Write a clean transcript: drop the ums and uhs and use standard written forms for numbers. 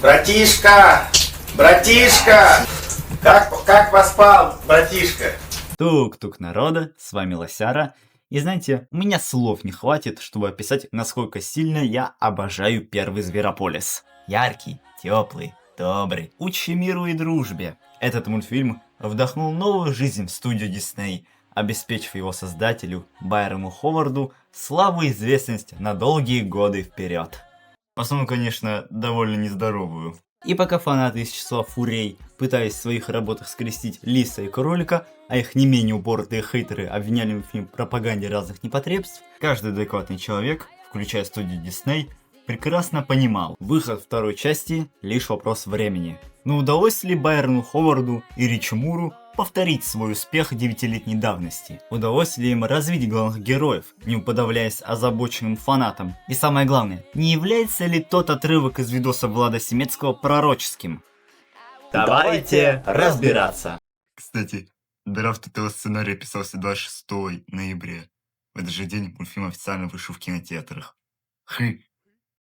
Братишка! Братишка! Как поспал, братишка? Тук-тук народа, с вами Лосяра. И знаете, у меня слов не хватит, чтобы описать, насколько сильно я обожаю первый Зверополис. Яркий, теплый, добрый, учащий миру и дружбе. Этот мультфильм вдохнул новую жизнь в студию Дисней, обеспечив его создателю, Байрону Ховарду, славу и известность на долгие годы вперед. В основном, конечно, довольно нездоровую. И пока фанаты из числа фурей пытались в своих работах скрестить лиса и кролика, а их не менее упоротые хейтеры обвиняли в фильм пропаганде разных непотребств, каждый адекватный человек, включая студию Дисней, прекрасно понимал, выход второй части лишь вопрос времени. Но удалось ли Байрону Ховарду и Ричи Муру повторить свой успех 9-летней давности? Удалось ли им развить главных героев, не уподавляясь озабоченным фанатам? И самое главное, не является ли тот отрывок из видоса Влада Семецкого пророческим? Давайте разбираться! Кстати, драфт этого сценария писался 26 ноября. В этот же день мультфильм официально вышел в кинотеатрах.